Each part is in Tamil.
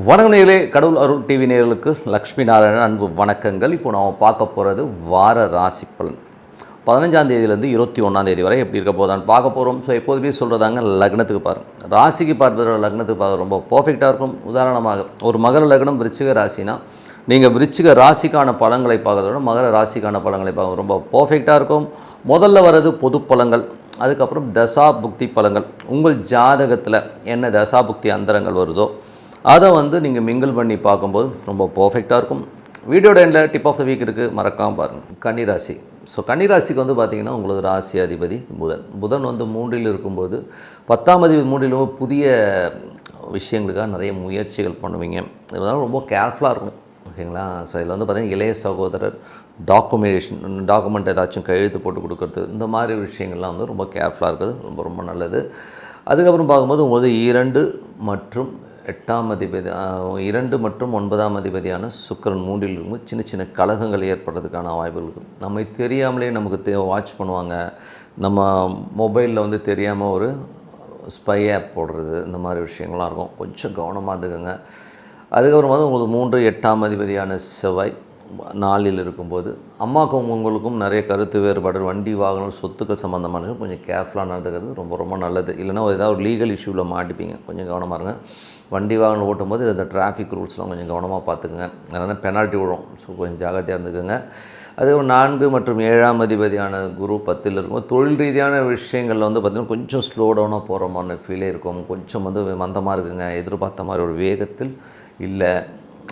வணக்கம் நேயர்களே, கடவுள் அருள் டிவி நேயர்களுக்கு லக்ஷ்மி நாராயணன் அன்பு வணக்கங்கள். இப்போ நாம் பார்க்க போகிறது வார ராசி பலன் 15ஆம் தேதியிலேருந்து 21ஆம் தேதி வரை எப்படி இருக்க போதான்னு பார்க்க போகிறோம். ஸோ எப்போதுமே சொல்கிறதாங்க, லக்னத்துக்கு பாருங்கள். ராசிக்கு பார்ப்பதோட லக்னத்துக்கு பார்க்க ரொம்ப பர்ஃபெக்டாக இருக்கும். உதாரணமாக ஒரு மகர லக்னம் விருச்சிக ராசினா நீங்கள் விருச்சிக ராசிக்கான பலன்களை பார்க்கறதோட மகர ராசிக்கான பலன்களை பார்க்க ரொம்ப பர்ஃபெக்டாக இருக்கும். முதல்ல வர்றது பொது பலன்கள், அதுக்கப்புறம் தசா புக்தி பலன்கள். உங்கள் ஜாதகத்தில் என்ன தசா புக்தி அந்தரங்கள் வருதோ அதை நீங்கள் மிங்கிள் பண்ணி பார்க்கும்போது ரொம்ப பர்ஃபெக்டாக இருக்கும். வீடியோட எண்டில் டிப் ஆஃப் த வீக் இருக்குது, மறக்காமல் பாருங்கள். கன்னிராசி. ஸோ கன்னிராசிக்கு பார்த்திங்கன்னா உங்களுக்கு ராசி அதிபதி புதன் 3ல் இருக்கும்போது 10ஆம் அதிபதி 3ல் புதிய விஷயங்களுக்காக நிறைய முயற்சிகள் பண்ணுவீங்க. இதனால் ரொம்ப கேர்ஃபுல்லாக இருக்கும், ஓகேங்களா. ஸோ இதில் பார்த்திங்கன்னா இளைய சகோதரர் டாக்குமெண்ட் ஏதாச்சும் கையெழுத்து போட்டு கொடுக்குறது, இந்த மாதிரி விஷயங்கள்லாம் ரொம்ப கேர்ஃபுல்லாக இருக்குது, ரொம்ப ரொம்ப நல்லது. அதுக்கப்புறம் பார்க்கும்போது உங்களுக்கு 2 மற்றும் 8ஆம் அதிபதி 2 மற்றும் 9ஆம் அதிபதியான சுக்கிரன் 3ல் இருக்கும்போது சின்ன சின்ன கலகங்கள் ஏற்படுறதுக்கான வாய்ப்புகள் இருக்குது. நம்ம தெரியாமலே நமக்கு வாட்ச் பண்ணுவாங்க. நம்ம மொபைலில் தெரியாமல் ஒரு ஸ்பை ஆப் போடுறது, இந்த மாதிரி விஷயங்கள்லாம் இருக்கும். கொஞ்சம் கவனமாக இருந்துக்கோங்க. அதுக்கப்புறமா உங்களுக்கு 3 8ஆம் அதிபதியான செவ்வாய் 4ல் இருக்கும்போது அம்மாவுக்கும் உங்களுக்கும் நிறைய கருத்து வேறுபாடு, வண்டி வாகனம் சொத்துக்கள் சம்மந்தமானது கொஞ்சம் கேர்ஃபுல்லாக நடந்துக்கிறது ரொம்ப ரொம்ப நல்லது. இல்லைனா ஏதாவது ஒரு லீகல் இஷ்யூவில் மாட்டிப்பீங்க, கொஞ்சம் கவனமாக இருங்க. வண்டி வாகனம் ஓட்டும்போது இந்த டிராஃபிக் ரூல்ஸ்லாம் கொஞ்சம் கவனமாக பார்த்துக்குங்க, அதனால் பெனால்ட்டி விடும். ஸோ கொஞ்சம் ஜாகிரதையாக இருந்துக்குங்க. அதுக்கப்புறம் 4 மற்றும் 7ஆம் அதிபதியான குரு 10ல் இருக்கும்போது தொழில் ரீதியான விஷயங்களில் பார்த்திங்கன்னா கொஞ்சம் ஸ்லோ டவுனாக போகிற மாதிரி ஃபீலே இருக்கும். கொஞ்சம் மந்தமாக இருக்குங்க, எதிர்பார்த்த மாதிரி ஒரு வேகத்தில் இல்லை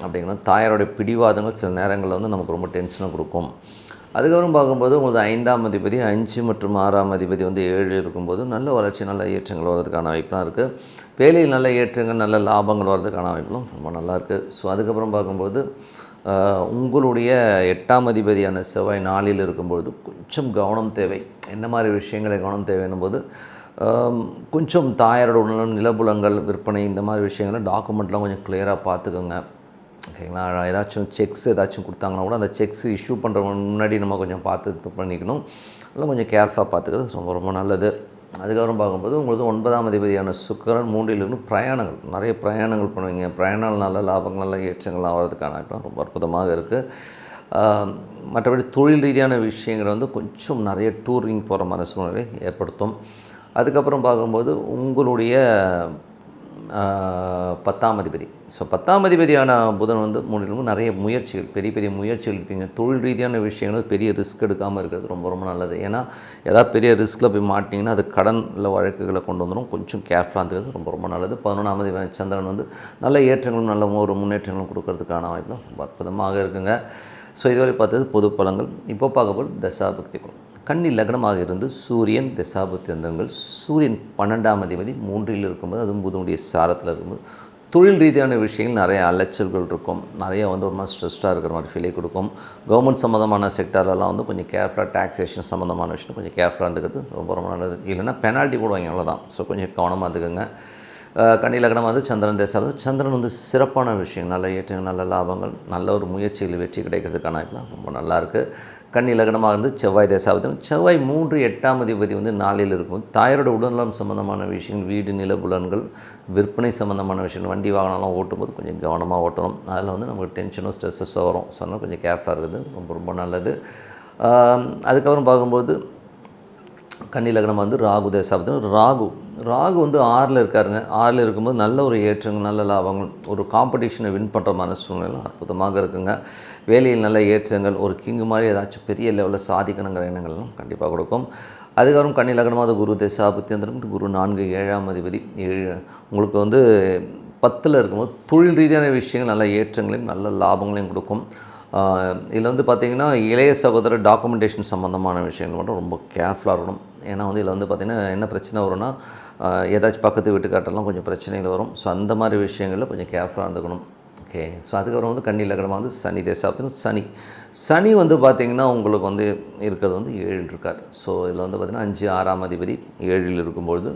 அப்படிங்கன்னா தாயாரோடைய பிடிவாதங்கள் சில நேரங்களில் நமக்கு ரொம்ப டென்ஷனை கொடுக்கும். அதுக்கப்புறம் பார்க்கும்போது உங்களுக்கு 5ஆம் அதிபதி 5 மற்றும் 6ஆம் அதிபதி 7 இருக்கும்போது நல்ல வளர்ச்சி, நல்ல ஏற்றங்கள் வர்றதுக்கான வாய்ப்புலாம் இருக்குது. வேலையில் நல்ல ஏற்றங்கள், நல்ல லாபங்கள் வர்றதுக்கான வாய்ப்புலாம் ரொம்ப நல்லாயிருக்கு. ஸோ அதுக்கப்புறம் பார்க்கும்போது உங்களுடைய 8ஆம் அதிபதியான செவ்வாய் 4ல் இருக்கும்பொழுது கொஞ்சம் கவனம் தேவை. என்ன மாதிரி விஷயங்களை கவனம் தேவைன்னும் போது கொஞ்சம் தாயாரோட உடல்நலம், நிலபுலங்கள் விற்பனை, இந்த மாதிரி விஷயங்களை டாக்குமெண்ட்லாம் கொஞ்சம் கிளியராக பார்த்துக்கோங்க, ஓகேங்களா. ஏதாச்சும் செக்ஸ் ஏதாச்சும் கொடுத்தாங்கன்னா கூட அந்த செக்ஸ் இஷ்யூ பண்ணுறவங்க முன்னாடி நம்ம கொஞ்சம் பார்த்து பண்ணிக்கணும். அதெல்லாம் கொஞ்சம் கேர்ஃபுல்லாக பார்த்துக்கிறது ரொம்ப ரொம்ப நல்லது. அதுக்கப்புறம் பார்க்கும்போது உங்களுக்கு 9ஆம் அதிபதியான சுக்கிரன் 3ல் இருந்து பிரயாணங்கள், நிறைய பிரயாணங்கள் பண்ணுவீங்க. பிரயாணம் நல்ல லாபங்கள், நல்ல ஏற்றங்கள் ஆகிறதுக்கான ரொம்ப அற்புதமாக இருக்குது. மற்றபடி தொழில் ரீதியான விஷயங்கள் கொஞ்சம் நிறைய டூரிங் போகிற மாதிரி சூழ்நிலை ஏற்படுத்தும். அதுக்கப்புறம் பார்க்கும்போது உங்களுடைய 10ஆம் அதிபதி. ஸோ 10ஆம் அதிபதியான புதன் 3ல் நிறைய முயற்சிகள், பெரிய பெரிய முயற்சிகள் இருப்பீங்க. தொழில் ரீதியான விஷயங்கள் பெரிய ரிஸ்க் எடுக்காமல் இருக்கிறது ரொம்ப ரொம்ப நல்லது. ஏன்னா ஏதாவது பெரிய ரிஸ்கில் போய் மாட்டிங்கன்னா அது கடனில் வழக்குகளை கொண்டு வந்துடும். கொஞ்சம் கேர்ஃபுல்லாக இருக்கிறது ரொம்ப ரொம்ப நல்லது. 11ஆம் அதிபதி சந்திரன் நல்ல ஏற்றங்களும் நல்ல ஒரு முன்னேற்றங்களும் கொடுக்கறதுக்கான வாய்ப்பு தான் ரொம்ப அற்புதமாக இருக்குங்க. ஸோ இதுவரை பார்த்தது பொது பலன்கள். இப்போ பார்க்க போகிறது தசாபக்தி பலன். கன்னி லக்னமாக இருந்து சூரியன் தசாபக்தி அந்தரங்கள். சூரியன் 12ஆம் அதிபதி 3ல் இருக்கும்போது, அதுவும் புதனுடைய சாரத்தில் இருக்கும்போது தொழில் ரீதியான விஷயங்கள் நிறைய அலைச்சல்கள் இருக்கும். நிறைய ஒரு மாதிரி ஸ்ட்ரெஸ்டாக இருக்கிற மாதிரி ஃபீலே கொடுக்கும். கவர்மெண்ட் சம்மந்தமான செக்டாரெல்லாம் கொஞ்சம் கேர்ஃபுல்லாக, டாக்ஸேஷன் சம்மந்தமான விஷயம் கொஞ்சம் கேர்ஃபுல்லாக இருந்துக்கிறது ரொம்ப ரொம்ப நல்லது. இல்லைன்னா பெனால்ட்டி போடுவாங்க, அவ்வளோதான். ஸோ கொஞ்சம் கவனமாக இருந்துக்கோங்க. கன்னி லக்னம் சந்திரன் தேசம். சந்திரன் சிறப்பான விஷயம், நல்ல ஏற்றங்கள், நல்ல லாபங்கள், நல்ல ஒரு முயற்சிகளில் வெற்றி கிடைக்கிறதுக்கான ரொம்ப நல்லாயிருக்கு. கன்னி லக்னமாக இருந்து செவ்வாய் தேசாவது. செவ்வாய் 3 8ஆம் அதிபதி 4ல் இருக்கும். தாயாரோட உடல்நலம் சம்மந்தமான விஷயங்கள், வீடு நிலபுலன்கள், விற்பனை சம்மந்தமான விஷயங்கள், வண்டி வாகனம்லாம் ஓட்டும்போது கொஞ்சம் கவனமாக ஓட்டணும். அதில் நமக்கு டென்ஷனும் ஸ்ட்ரெஸ்ஸஸோ வரும். ஸோ அதனால் கொஞ்சம் கேர்ஃபுல்லாக இருக்குது, ரொம்ப ரொம்ப நல்லது. அதுக்கப்புறம் பார்க்கும்போது கன்னி லக்னம் ராகு தேசாபதி. ராகு 6ல் இருக்காருங்க. 6ல் இருக்கும்போது நல்ல ஒரு ஏற்றங்கள், நல்ல லாபங்கள், ஒரு காம்படிஷனை வின் பண்ணுற மாதிரி சூழ்நிலை அற்புதமாக இருக்குங்க. வேலையில் நல்ல ஏற்றங்கள், ஒரு கிங்கு மாதிரி ஏதாச்சும் பெரிய லெவலில் சாதிக்கணுங்கிற எண்ணங்கள்லாம் கண்டிப்பாக கொடுக்கும். அதுக்கப்புறம் கன்னி லக்னமாக குரு தேசாபத்தி குரு 4 7ஆம் அதிபதி 7 உங்களுக்கு 10ல் இருக்கும்போது தொழில் ரீதியான விஷயங்கள் நல்ல ஏற்றங்களையும் நல்ல லாபங்களையும் கொடுக்கும். இதில் பார்த்திங்கன்னா இளைய சகோதரர் டாக்குமெண்டேஷன் சம்மந்தமான விஷயங்கள் மட்டும் ரொம்ப கேர்ஃபுல்லாக இருக்கணும். ஏன்னா இதில் பார்த்திங்கன்னா என்ன பிரச்சனை வரும்னா, ஏதாச்சும் பக்கத்து வீட்டுக்காட்டெல்லாம் கொஞ்சம் பிரச்சனைகள் வரும். ஸோ அந்த மாதிரி விஷயங்களில் கொஞ்சம் கேர்ஃபுல்லாக இருந்துக்கணும், ஓகே. ஸோ அதுக்கப்புறம் கன்னி லக்னமாக சனி தேசாபதி. சனி வந்து பார்த்திங்கன்னா உங்களுக்கு வந்து இருக்கிறது வந்து 7 இருக்கார். ஸோ இதில் வந்து பார்த்திங்கன்னா 5 6ஆம் அதிபதி 7ல் இருக்கும்பொழுது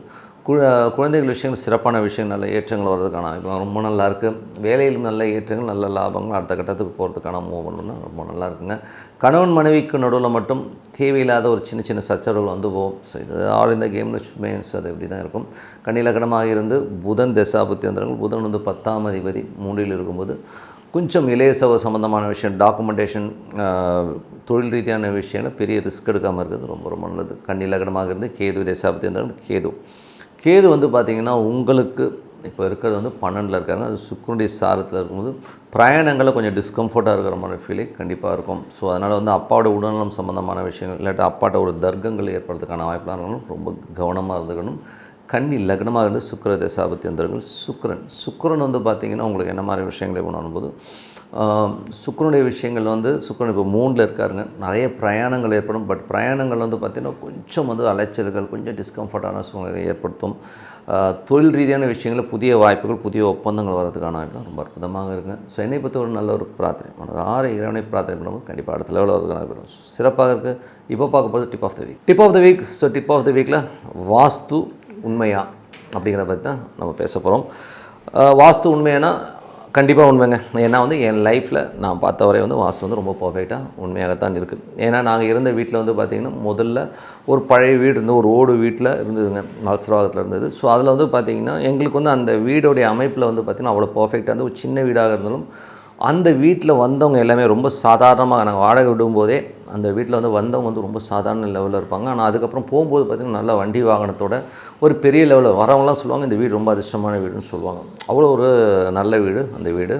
குழந்தைகள் விஷயங்கள் சிறப்பான விஷயம் நல்ல ஏற்றங்கள் வர்றதுக்கான இப்போ ரொம்ப நல்லாயிருக்கு. வேலையிலும் நல்ல ஏற்றங்கள் நல்ல லாபங்கள் அடுத்த கட்டத்துக்கு போகிறதுக்கான மூவ்மெண்ட்னா ரொம்ப நல்லா இருக்குங்க. கணவன் மனைவிக்கு நடுவில் மட்டும் தேவையில்லாத ஒரு சின்ன சின்ன சச்சரவுகள் வந்து போகும். ஸோ இது ஆல் இந்த கேம்னு வச்சுமே ஸோ அது இப்படி தான் இருக்கும். கன்னிலக்கணமாக இருந்து புதன் தசாபுத்தி அந்தரங்கள் புதன் வந்து 10ஆம் அதிபதி 3ல் இருக்கும்போது கொஞ்சம் இளையசவ சம்மந்தமான விஷயம் டாக்குமெண்டேஷன் தொழில் ரீதியான விஷயங்கள் பெரிய ரிஸ்க் எடுக்காமல் இருக்கிறது ரொம்ப ரொம்ப நல்லது. கன்னிலக்கணமாக இருந்து கேது தசாபுத்தி அந்தரங்கள் கேது வந்து பார்த்திங்கன்னா உங்களுக்கு இப்போ இருக்கிறது வந்து 12ல் இருக்காங்க. அது சுக்கிரனுடைய சாரத்தில் இருக்கும்போது பிரயாணங்களில் கொஞ்சம் டிஸ்கம்ஃபர்ட்டாக இருக்கிற மாதிரி ஃபீலிங் கண்டிப்பாக இருக்கும். ஸோ அதனால் வந்து அப்பாவோட உடல்நலம் சம்மந்தமான விஷயங்கள் இல்லாட்டி அப்பாட்ட ஒரு தர்க்கங்கள் ஏற்படுறதுக்கான வாய்ப்பெலாம் இருக்கணும். ரொம்ப கவனமாக இருந்துக்கணும். கன்னி லக்னமாக இருந்து சுக்கிர தசாபத்தி அந்தரங்கள் சுக்கிரன் வந்து பார்த்திங்கன்னா உங்களுக்கு என்ன மாதிரி விஷயங்களை உணரும்போது சுக்கிரனுடைய விஷயங்கள் வந்து சுக்கிரன் இப்போ 3ல் இருக்காருங்க. நிறைய பிரயாணங்கள் ஏற்படும். பட் பிரயாணங்கள் வந்து பார்த்திங்கன்னா கொஞ்சம் வந்து அலைச்சல்கள் கொஞ்சம் டிஸ்கம்ஃபர்ட்டான சூழ்நிலை ஏற்படுத்தும். தொழில் ரீதியான விஷயங்களில் புதிய வாய்ப்புகள் புதிய ஒப்பந்தங்கள் வர்றதுக்கான வாய்ப்புகள் ரொம்ப அற்புதமாக இருக்குங்க. ஸோ என்னை பற்றி ஒரு நல்ல ஒரு பிரார்த்தனை மனது 6 இறைவனை பிரார்த்தனை பண்ணும்போது கண்டிப்பாக அடுத்த லெவலில் வரதுக்கான சிறப்பாக இருக்குது. இப்போ பார்க்க போது tip of the week. So tip of the வீக்கில் வாஸ்து உண்மையா அப்படிங்கிறத பற்றி தான் நம்ம பேச போகிறோம். வாஸ்து உண்மையானா கண்டிப்பாக உண்மைங்க. ஏன்னா வந்து என் லைஃப்பில் நான் பார்த்த வரை வந்து வாஸ்து வந்து ரொம்ப பர்ஃபெக்டாக உண்மையாகத்தான் இருக்குது. ஏன்னா நாங்கள் இருந்த வீட்டில் வந்து பார்த்திங்கன்னா முதல்ல ஒரு பழைய வீடு இருந்து ஒரு ஓடு வீட்டில் இருந்ததுங்க. மல்சரவாகத்தில் இருந்தது. ஸோ அதில் வந்து பார்த்திங்கன்னா எங்களுக்கு வந்து அந்த வீடோடைய அமைப்பில் வந்து பார்த்திங்கன்னா அவ்வளோ பர்ஃபெக்டாக வந்து ஒரு சின்ன வீடாக இருந்தாலும் அந்த வீட்டில் வந்தவங்க எல்லாமே ரொம்ப சாதாரணமாக நாங்கள் வாடகை விடும்போதே அந்த வீட்டில் வந்து வந்தவங்க வந்து ரொம்ப சாதாரண லெவலில் இருப்பாங்க. ஆனால் அதுக்கப்புறம் போகும்போது பார்த்திங்கன்னா நல்ல வண்டி வாகனத்தோட ஒரு பெரிய லெவலில் வரவங்களாம் சொல்லுவாங்க இந்த வீடு ரொம்ப அதிர்ஷ்டமான வீடுன்னு சொல்லுவாங்க. அவ்வளோ ஒரு நல்ல வீடு அந்த வீடு.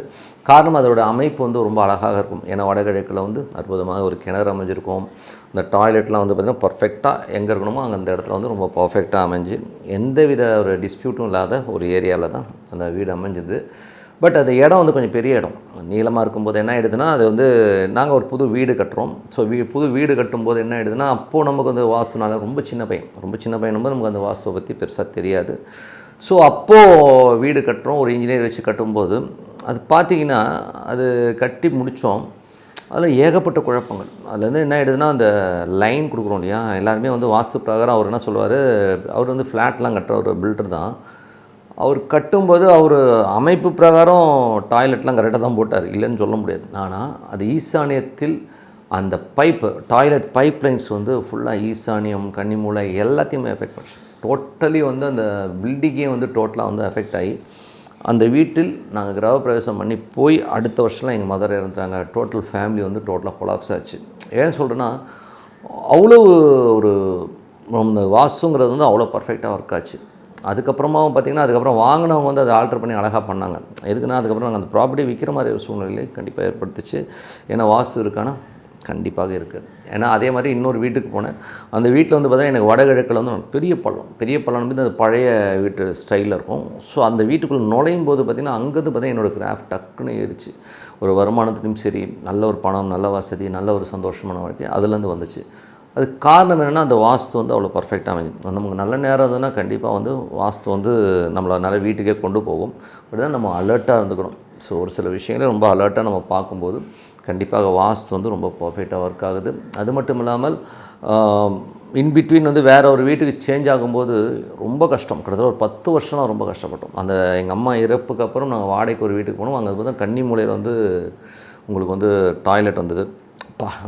காரணம் அதோட அமைப்பு வந்து ரொம்ப அழகாக இருக்கும். ஏன்னா வடகிழக்கில் வந்து அற்புதமாக ஒரு கிணறு அமைஞ்சிருக்கும். இந்த டாய்லெட்லாம் வந்து பார்த்திங்கன்னா பர்ஃபெக்டாக எங்கே இருக்கணுமோ அங்கே அந்த இடத்துல வந்து ரொம்ப பர்ஃபெக்டாக அமைஞ்சு எந்தவித ஒரு டிஸ்பியூட்டும் இல்லாத ஒரு ஏரியாவில் தான் அந்த வீடு அமைஞ்சுது. பட் அது இடம் வந்து கொஞ்சம் பெரிய இடம் நீளமாக இருக்கும்போது என்ன ஆகிடுதுன்னா அது வந்து நாங்கள் ஒரு புது வீடு கட்டுறோம். ஸோ புது வீடு கட்டும்போது என்ன ஆகிடுதுன்னா அப்போது நமக்கு வந்து வாஸ்துனால ரொம்ப சின்ன பையனும்போது நமக்கு அந்த வாஸ்துவை பற்றி பெருசாக தெரியாது. ஸோ அப்போது வீடு கட்டுறோம் ஒரு இன்ஜினியர் வச்சு கட்டும்போது அது பார்த்திங்கன்னா அது கட்டி முடித்தோம். அதில் ஏகப்பட்ட குழப்பங்கள். அதுலேருந்து என்ன ஆகிடுதுன்னா அந்த லைன் கொடுக்குறோம் இல்லையா எல்லாருமே வந்து வாஸ்து பிரகாரம் அவர் என்ன சொல்லுவார் அவர் வந்து ஃப்ளாட்லாம் கட்டுற ஒரு பில்டர் தான். அவர் கட்டும்போது அவர் அமைப்பு பிரகாரம் டாய்லெட்லாம் கரெக்டாக தான் போட்டார் இல்லைன்னு சொல்ல முடியாது. ஆனால் அது ஈசானியத்தில் அந்த டாய்லெட் பைப் லைன்ஸ் வந்து ஃபுல்லாக ஈசானியம் கன்னிமூலை எல்லாத்தையுமே எஃபெக்ட் பண்ணுச்சு. டோட்டலி வந்து அந்த பில்டிங்கே வந்து டோட்டலாக வந்து எஃபெக்ட் ஆகி அந்த வீட்டில் நாங்கள் கிரகப்பிரவேசம் பண்ணி போய் அடுத்த வருஷம்லாம் எங்கள் மதர் இறந்துட்டாங்க. டோட்டல் ஃபேமிலி வந்து டோட்டலாக கொலாப்ஸ் ஆச்சு. ஏன் சொல்கிறேன்னா அவ்வளோ ஒரு இந்த வாஸ்துங்கிறது வந்து அவ்வளோ பர்ஃபெக்டாக ஒர்க் ஆச்சு. அதுக்கப்புறமாவும் பார்த்திங்கன்னா அதுக்கப்புறம் வாங்கினவங்க வந்து அதை ஆல்ட்ரு பண்ணி அழகாக பண்ணாங்க. எதுக்குன்னா அதுக்கப்புறம் நாங்கள் அந்த ப்ராப்பர்ட்டி விற்கிற மாதிரி ஒரு சூழ்நிலையை கண்டிப்பாக ஏற்படுத்துச்சு. ஏன்னா வாஸ்து இருக்கானா கண்டிப்பாக இருக்குது. ஏன்னா அதே மாதிரி இன்னொரு வீட்டுக்கு போனேன். அந்த வீட்டில் வந்து பார்த்தீங்கன்னா எனக்கு வடகிழக்கில் வந்து பெரிய பள்ளம் வந்து அது பழைய வீட்டு ஸ்டைலில் இருக்கும். ஸோ அந்த வீட்டுக்குள்ளே நுழையும் போது பார்த்திங்கன்னா அங்கேருந்து பார்த்தீங்கன்னா என்னோடய கிராஃப்ட் டக்குன்னு ஏறிச்சு. ஒரு வருமானத்துலையும் சரி நல்ல ஒரு பணம் நல்ல வசதி நல்ல ஒரு சந்தோஷமான வாழ்க்கை அதுலேருந்து வந்துச்சு. அதுக்கு காரணம் என்னென்னா அந்த வாஸ்து வந்து அவ்வளோ பர்ஃபெக்டாக அமைஞ்சு நமக்கு நல்ல நேரம் இருந்ததுன்னா கண்டிப்பாக வந்து வாஸ்து வந்து நம்மளை நல்ல வீட்டுக்கே கொண்டு போகும். அப்படி தான் நம்ம அலர்ட்டாக இருந்துக்கணும். ஸோ ஒரு சில விஷயங்களே ரொம்ப அலர்ட்டாக நம்ம பார்க்கும்போது கண்டிப்பாக வாஸ்து வந்து ரொம்ப பர்ஃபெக்டாக ஒர்க் ஆகுது. அது மட்டும் இல்லாமல் இன்பிட்வீன் வந்து வேறு ஒரு வீட்டுக்கு சேஞ்ச் ஆகும்போது ரொம்ப கஷ்டம். கிட்டத்தட்ட ஒரு 10 வருஷம்லாம் ரொம்ப கஷ்டப்பட்டோம். அந்த எங்கள் அம்மா இறப்புக்கு அப்புறம் நாங்கள் வாடகைக்கு ஒரு வீட்டுக்கு போனோம். அங்கே பார்த்தா கன்னிமூலையில் வந்து உங்களுக்கு வந்து டாய்லெட் வந்தது.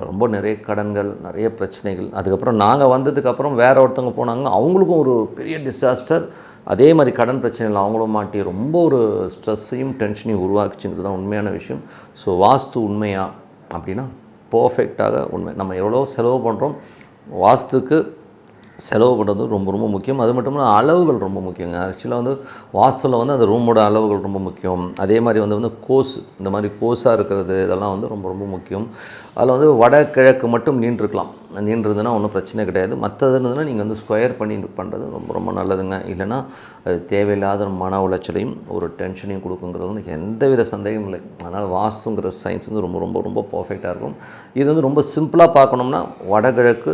ரொம்ப நிறைய கடன்கள் நிறைய பிரச்சனைகள். அதுக்கப்புறம் நாங்கள் வந்ததுக்கப்புறம் வேறு ஒருத்தவங்க போனாங்க. அவங்களுக்கும் ஒரு பெரிய டிசாஸ்டர். அதே மாதிரி கடன் பிரச்சனைகள் அவங்களும் மாட்டி ரொம்ப ஒரு ஸ்ட்ரெஸ்ஸையும் டென்ஷனையும் உருவாக்குச்சுங்கிறது தான் உண்மையான விஷயம். ஸோ வாஸ்து உண்மையா அப்படின்னா பர்ஃபெக்டாக உண்மை. நம்ம எவ்வளோ செலவு பண்ணுறோம் வாஸ்துக்கு செலவு பண்ணுறது ரொம்ப ரொம்ப முக்கியம். அது மட்டும் இல்லாமல் அளவுகள் ரொம்ப முக்கியங்க. ஆக்சுவலாக வந்து வாஸ்துவில் வந்து அந்த ரூமோட அளவுகள் ரொம்ப முக்கியம். அதே மாதிரி வந்து கோஸ் இந்த மாதிரி கோஸாக இருக்கிறது இதெல்லாம் வந்து ரொம்ப ரொம்ப முக்கியம். அதில் வந்து வடகிழக்கு மட்டும் நீண்டிருந்ததுன்னா ஒன்றும் பிரச்சனை கிடையாது. மற்றது இருந்ததுன்னா நீங்கள் வந்து ஸ்கொயர் பண்ணி பண்ணுறது ரொம்ப ரொம்ப நல்லதுங்க. இல்லைனா அது தேவையில்லாத மன உளைச்சலையும் ஒரு டென்ஷனையும் கொடுக்குங்கிறது வந்து எந்தவித சந்தேகமும் இல்லை. அதனால் வாஸ்துங்கிற சயின்ஸ் வந்து ரொம்ப ரொம்ப ரொம்ப பர்ஃபெக்டாக இருக்கும். இது வந்து ரொம்ப சிம்பிளாக பார்க்கணும்னா வடகிழக்கு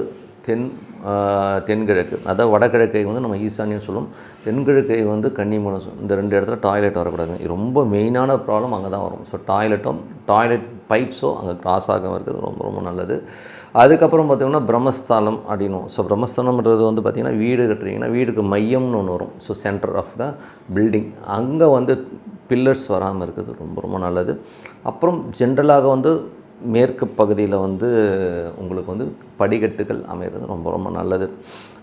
தென்கிழக்கு, அதாவது வடகிழக்கை வந்து நம்ம ஈசானியம் சொல்லுவோம், தென்கிழக்கை வந்து கன்னிமூலம் சொல்லுவோம். இந்த 2 இடத்துல டாய்லெட் வரக்கூடாதுங்க. ரொம்ப மெயினான ப்ராப்ளம் அங்கே தான் வரும். ஸோ டாய்லெட் பைப்ஸோ அங்கே கிராஸ் ஆகாமல் இருக்கிறது ரொம்ப ரொம்ப நல்லது. அதுக்கப்புறம் பார்த்திங்கன்னா பிரம்மஸ்தானம் அப்படின்னும். ஸோ பிரம்மஸ்தானம்ன்றது வந்து பார்த்திங்கன்னா வீடு கட்டுறீங்கன்னா வீடுக்கு மையம்னு ஒன்று வரும். So centre of the building, அங்கே வந்து பில்லர்ஸ் வராமல் இருக்கிறது ரொம்ப ரொம்ப நல்லது. அப்புறம் ஜென்ரலாக வந்து மேற்கு பகுதியில் வந்து உங்களுக்கு வந்து படிக்கட்டுகள் அமைகிறது ரொம்ப ரொம்ப நல்லது.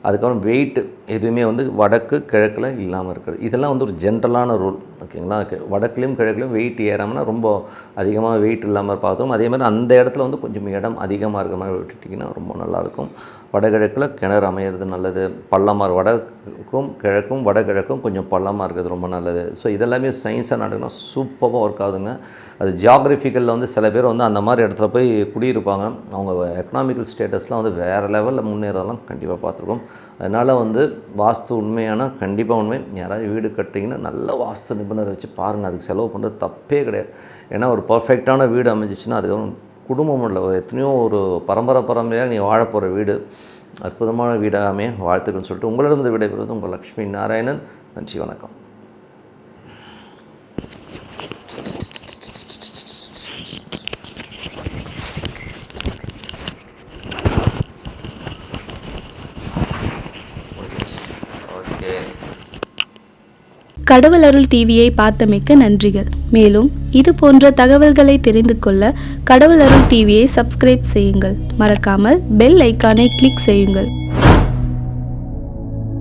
அதுக்கப்புறம் வெயிட்டு எதுவுமே வந்து வடக்கு கிழக்கில் இல்லாமல் இருக்கிறது. இதெல்லாம் வந்து ஒரு ஜென்ரலான ரூல், ஓகேங்களா. வடக்குலேயும் கிழக்குலையும் வெயிட் ஏறாமல்னா ரொம்ப அதிகமாக வெயிட் இல்லாமல் பார்த்தோம். அதே மாதிரி அந்த இடத்துல வந்து கொஞ்சம் இடம் அதிகமாக இருக்கிற மாதிரி விட்டுட்டிங்கன்னா ரொம்ப நல்லாயிருக்கும். வடகிழக்கில் கிணறு அமையிறது நல்லது. பள்ளமாக வடக்கும் கிழக்கும் வடகிழக்கும் கொஞ்சம் பள்ளமாக இருக்கிறது ரொம்ப நல்லது. ஸோ இதெல்லாமே சயின்ஸாக நடக்கணும், சூப்பராக ஒர்க் ஆகுதுங்க. அது ஜியாகிரபிக்கலில் வந்து சில பேர் வந்து அந்த மாதிரி இடத்துல போய் குடியிருப்பாங்க. அவங்க எக்கனாமிக்கல் ஸ்டேட்டஸ்லாம் வந்து வேறு லெவலில் முன்னேறலாம் கண்டிப்பாக பார்த்துருக்கோம். அதனால் வந்து வாஸ்து உண்மையான கண்டிப்பாக உண்மை. யாராவது வீடு கட்டிங்கன்னா நல்ல வாஸ்து நிபுணரை வச்சு பாருங்கள். அதுக்கு செலவு பண்ணுறது தப்பே கிடையாது. ஏன்னா ஒரு பர்ஃபெக்டான வீடு அமைஞ்சிச்சுன்னா அதுக்கப்புறம் குடும்பம் இல்லை, எத்தனையோ ஒரு பரம்பரையாக நீ வாழப்போகிற வீடு அற்புதமான வீடாகவே வாழ்த்துக்கள்னு சொல்லிட்டு உங்களிடம் விடைபெறுவது உங்கள் லக்ஷ்மி நாராயணன். நன்றி, வணக்கம். கடவுள் அருள் டிவியை பார்த்தமைக்கு நன்றிகள். மேலும் இது போன்ற தகவல்களை தெரிந்து கொள்ள கடவுள் அருள் டிவியை சப்ஸ்கிரைப் செய்யுங்கள். மறக்காமல் பெல் ஐக்கானை கிளிக் செய்யுங்கள்.